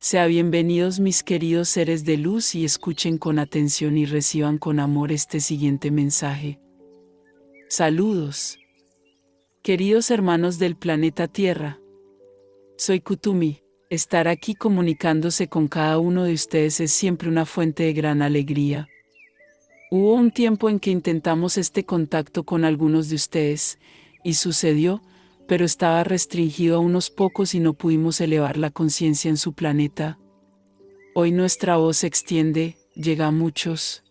Sean bienvenidos mis queridos seres de luz y escuchen con atención y reciban con amor este siguiente mensaje. Saludos. Queridos hermanos del planeta Tierra. Soy Kutumi. Estar aquí comunicándose con cada uno de ustedes es siempre una fuente de gran alegría. Hubo un tiempo en que intentamos este contacto con algunos de ustedes, y sucedió, pero estaba restringido a unos pocos y no pudimos elevar la conciencia en su planeta. Hoy nuestra voz se extiende, llega a muchos.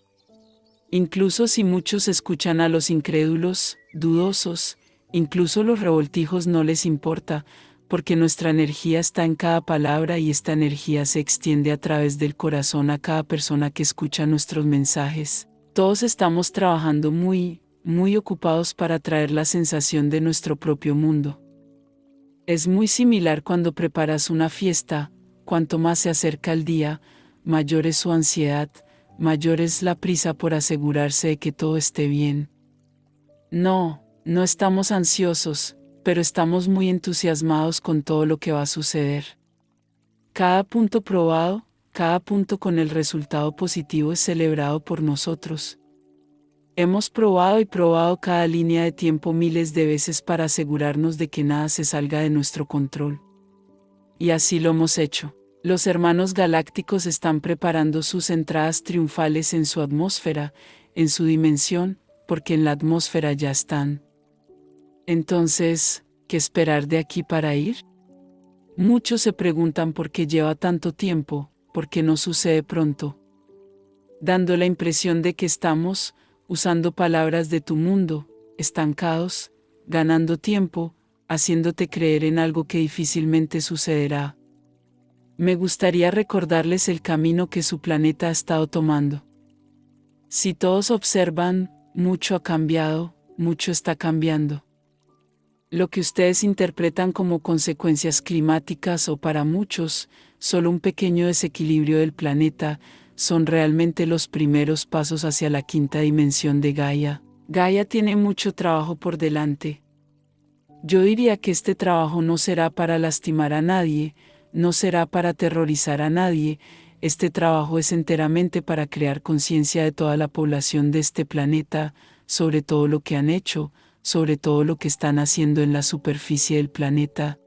Incluso si muchos escuchan a los incrédulos, dudosos, incluso los revoltijos no les importa, porque nuestra energía está en cada palabra y esta energía se extiende a través del corazón a cada persona que escucha nuestros mensajes. Todos estamos trabajando muy ocupados para traer la sensación de nuestro propio mundo. Es muy similar cuando preparas una fiesta, cuanto más se acerca el día, mayor es su ansiedad, mayor es la prisa por asegurarse de que todo esté bien. No estamos ansiosos, pero estamos muy entusiasmados con todo lo que va a suceder. Cada punto probado, cada punto con el resultado positivo es celebrado por nosotros. Hemos probado y probado cada línea de tiempo miles de veces para asegurarnos de que nada se salga de nuestro control. Y así lo hemos hecho. Los hermanos galácticos están preparando sus entradas triunfales en su atmósfera, en su dimensión, porque en la atmósfera ya están. Entonces, ¿qué esperar de aquí para ir? Muchos se preguntan por qué lleva tanto tiempo, por qué no sucede pronto. Dando la impresión de que estamos, usando palabras de tu mundo, estancados, ganando tiempo, haciéndote creer en algo que difícilmente sucederá. Me gustaría recordarles el camino que su planeta ha estado tomando. Si todos observan, mucho ha cambiado, mucho está cambiando. Lo que ustedes interpretan como consecuencias climáticas o para muchos, solo un pequeño desequilibrio del planeta, son realmente los primeros pasos hacia la quinta dimensión de Gaia. Gaia tiene mucho trabajo por delante. Yo diría que este trabajo no será para lastimar a nadie, no será para aterrorizar a nadie, este trabajo es enteramente para crear conciencia de toda la población de este planeta, sobre todo lo que han hecho, sobre todo lo que están haciendo en la superficie del planeta.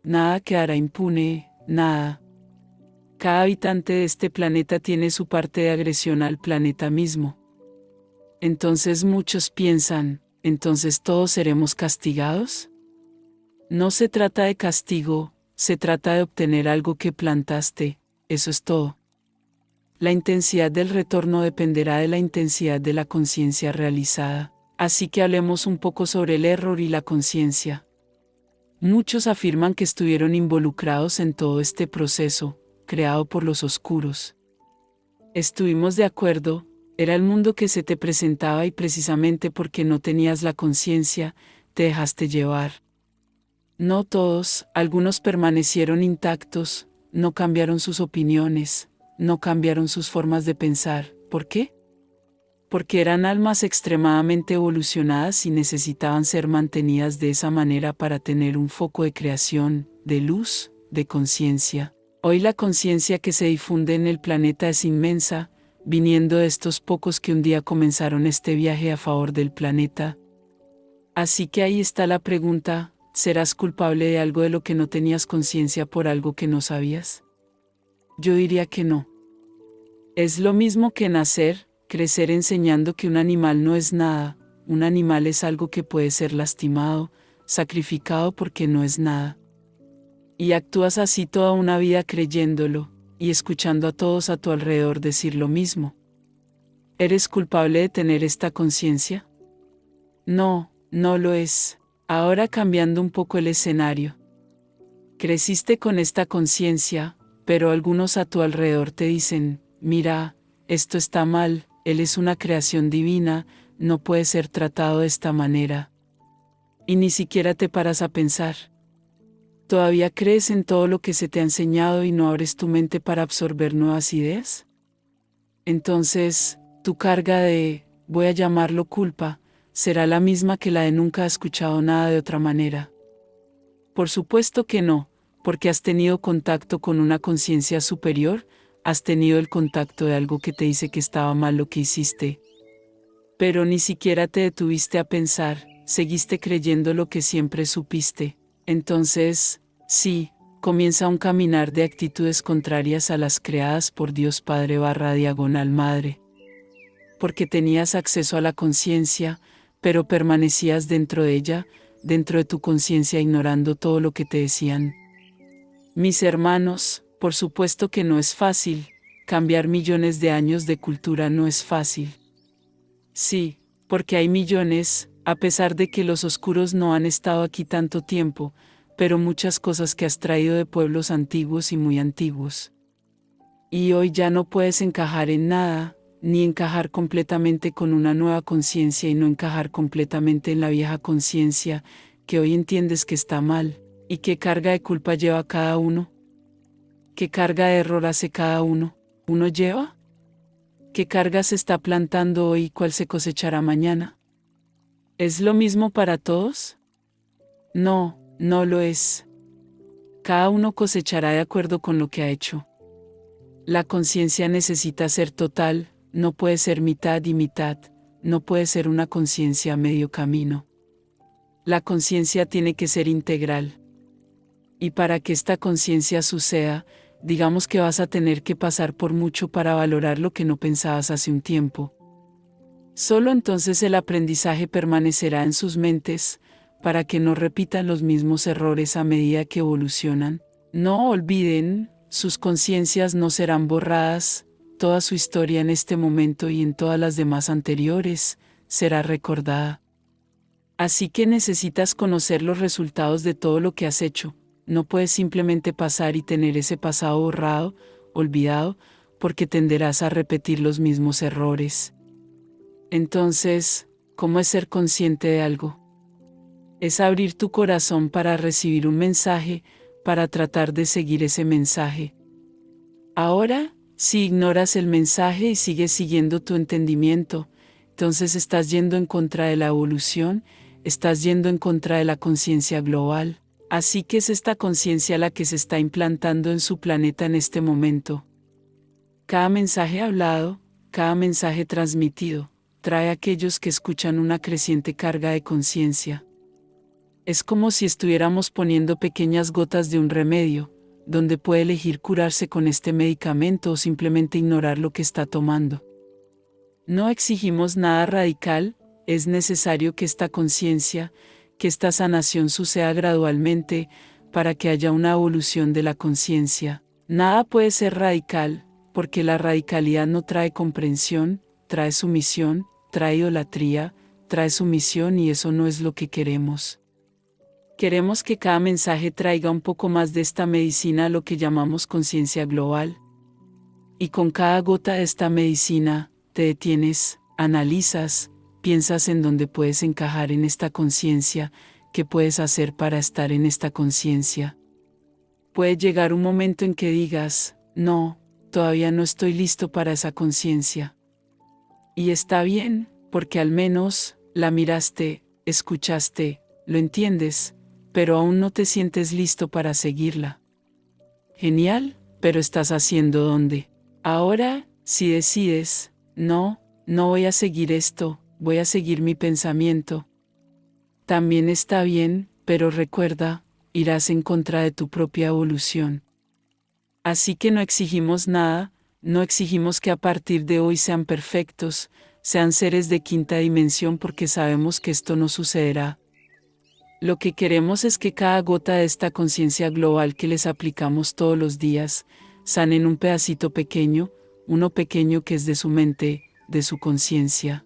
Nada quedará impune, nada. Cada habitante de este planeta tiene su parte de agresión al planeta mismo. Entonces muchos piensan, ¿entonces todos seremos castigados? No se trata de castigo, se trata de obtener algo que plantaste, eso es todo. La intensidad del retorno dependerá de la intensidad de la conciencia realizada. Así que hablemos un poco sobre el error y la conciencia. Muchos afirman que estuvieron involucrados en todo este proceso, creado por los oscuros. Estuvimos de acuerdo, era el mundo que se te presentaba y precisamente porque no tenías la conciencia, te dejaste llevar. No todos, algunos permanecieron intactos, no cambiaron sus opiniones, no cambiaron sus formas de pensar. ¿Por qué? Porque eran almas extremadamente evolucionadas y necesitaban ser mantenidas de esa manera para tener un foco de creación, de luz, de conciencia. Hoy la conciencia que se difunde en el planeta es inmensa, viniendo de estos pocos que un día comenzaron este viaje a favor del planeta. Así que ahí está la pregunta, ¿serás culpable de algo de lo que no tenías conciencia por algo que no sabías? Yo diría que no. Es lo mismo que nacer, crecer enseñando que un animal no es nada, un animal es algo que puede ser lastimado, sacrificado porque no es nada. Y actúas así toda una vida creyéndolo, y escuchando a todos a tu alrededor decir lo mismo. ¿Eres culpable de tener esta conciencia? No, no lo es. Ahora cambiando un poco el escenario. Creciste con esta conciencia, pero algunos a tu alrededor te dicen, mira, esto está mal, él es una creación divina, no puede ser tratado de esta manera. Y ni siquiera te paras a pensar. ¿Todavía crees en todo lo que se te ha enseñado y no abres tu mente para absorber nuevas ideas? Entonces, tu carga de, voy a llamarlo culpa, será la misma que la de nunca he escuchado nada de otra manera. Por supuesto que no, porque has tenido contacto con una conciencia superior, has tenido el contacto de algo que te dice que estaba mal lo que hiciste. Pero ni siquiera te detuviste a pensar, seguiste creyendo lo que siempre supiste. Entonces, sí, comienza un caminar de actitudes contrarias a las creadas por Dios Padre / Madre. Porque tenías acceso a la conciencia, pero permanecías dentro de ella, dentro de tu conciencia ignorando todo lo que te decían. Mis hermanos, por supuesto que no es fácil, cambiar millones de años de cultura no es fácil. Sí, porque hay millones, a pesar de que los oscuros no han estado aquí tanto tiempo, pero muchas cosas que has traído de pueblos antiguos y muy antiguos. Y hoy ya no puedes encajar en nada, ni encajar completamente con una nueva conciencia y no encajar completamente en la vieja conciencia, que hoy entiendes que está mal. ¿Y qué carga de culpa lleva cada uno? ¿Qué carga de error hace cada uno? ¿Uno lleva? ¿Qué carga se está plantando hoy y cuál se cosechará mañana? ¿Es lo mismo para todos? No, no lo es. Cada uno cosechará de acuerdo con lo que ha hecho. La conciencia necesita ser total, no puede ser mitad y mitad, no puede ser una conciencia a medio camino. La conciencia tiene que ser integral. Y para que esta conciencia suceda, digamos que vas a tener que pasar por mucho para valorar lo que no pensabas hace un tiempo. Solo entonces el aprendizaje permanecerá en sus mentes, para que no repitan los mismos errores a medida que evolucionan. No olviden, sus conciencias no serán borradas, toda su historia en este momento y en todas las demás anteriores, será recordada. Así que necesitas conocer los resultados de todo lo que has hecho. No puedes simplemente pasar y tener ese pasado borrado, olvidado, porque tenderás a repetir los mismos errores. Entonces, ¿cómo es ser consciente de algo? Es abrir tu corazón para recibir un mensaje, para tratar de seguir ese mensaje. Ahora, si ignoras el mensaje y sigues siguiendo tu entendimiento, entonces estás yendo en contra de la evolución, estás yendo en contra de la conciencia global. Así que es esta conciencia la que se está implantando en su planeta en este momento. Cada mensaje hablado, cada mensaje transmitido, trae a aquellos que escuchan una creciente carga de conciencia. Es como si estuviéramos poniendo pequeñas gotas de un remedio, donde puede elegir curarse con este medicamento o simplemente ignorar lo que está tomando. No exigimos nada radical, es necesario que esta conciencia, que esta sanación suceda gradualmente, para que haya una evolución de la conciencia. Nada puede ser radical, porque la radicalidad no trae comprensión, trae sumisión, trae idolatría, trae sumisión y eso no es lo que queremos. Queremos que cada mensaje traiga un poco más de esta medicina a lo que llamamos conciencia global. Y con cada gota de esta medicina, te detienes, analizas, piensas en dónde puedes encajar en esta conciencia, qué puedes hacer para estar en esta conciencia. Puede llegar un momento en que digas, no, todavía no estoy listo para esa conciencia. Y está bien, porque al menos, la miraste, escuchaste, lo entiendes, pero aún no te sientes listo para seguirla. Genial, pero estás haciendo dónde. Ahora, si decides, no, no voy a seguir esto, voy a seguir mi pensamiento. También está bien, pero recuerda, irás en contra de tu propia evolución. Así que no exigimos nada, no exigimos que a partir de hoy sean perfectos, sean seres de quinta dimensión porque sabemos que esto no sucederá. Lo que queremos es que cada gota de esta conciencia global que les aplicamos todos los días, sanen un pedacito pequeño, uno pequeño que es de su mente, de su conciencia.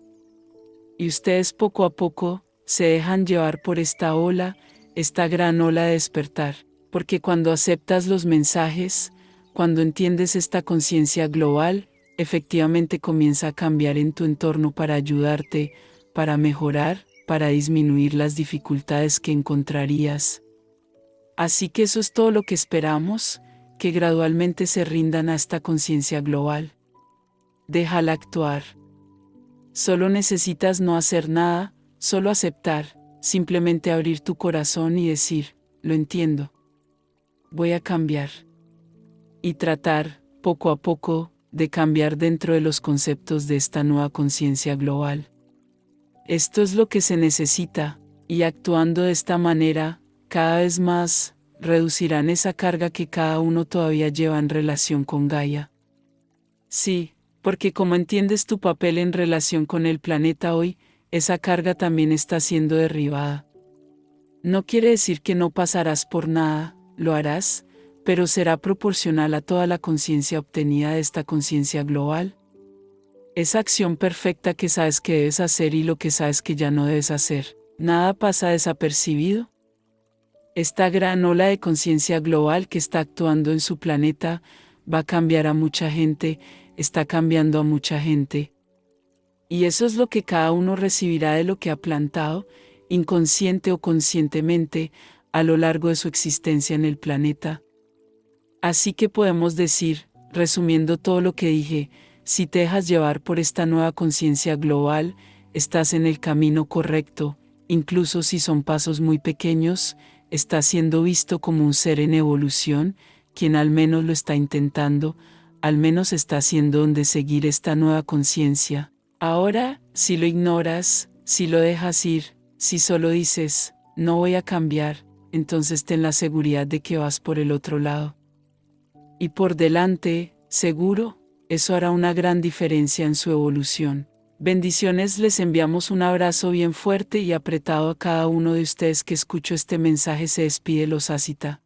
Y ustedes poco a poco, se dejan llevar por esta ola, esta gran ola de despertar, porque cuando aceptas los mensajes, cuando entiendes esta conciencia global, efectivamente comienza a cambiar en tu entorno para ayudarte, para mejorar, para disminuir las dificultades que encontrarías. Así que eso es todo lo que esperamos, que gradualmente se rindan a esta conciencia global. Déjala actuar. Solo necesitas no hacer nada, solo aceptar, simplemente abrir tu corazón y decir, lo entiendo. voy a cambiar. Y tratar, poco a poco, de cambiar dentro de los conceptos de esta nueva conciencia global. Esto es lo que se necesita, y actuando de esta manera, cada vez más, reducirán esa carga que cada uno todavía lleva en relación con Gaia. Sí, porque como entiendes tu papel en relación con el planeta hoy, esa carga también está siendo derribada. No quiere decir que no pasarás por nada, lo harás, pero será proporcional a toda la conciencia obtenida de esta conciencia global. Esa acción perfecta que sabes que debes hacer y lo que sabes que ya no debes hacer, nada pasa desapercibido. Esta gran ola de conciencia global que está actuando en su planeta va a cambiar a mucha gente, está cambiando a mucha gente. Y eso es lo que cada uno recibirá de lo que ha plantado, inconsciente o conscientemente, a lo largo de su existencia en el planeta. Así que podemos decir, resumiendo todo lo que dije, si te dejas llevar por esta nueva conciencia global, estás en el camino correcto, incluso si son pasos muy pequeños, estás siendo visto como un ser en evolución, quien al menos lo está intentando, al menos está haciendo donde seguir esta nueva conciencia. Ahora, si lo ignoras, si lo dejas ir, si solo dices, no voy a cambiar, entonces ten la seguridad de que vas por el otro lado. Y por delante, seguro, eso hará una gran diferencia en su evolución. Bendiciones, les enviamos un abrazo bien fuerte y apretado a cada uno de ustedes que escuchó este mensaje. Se despide Los Asita.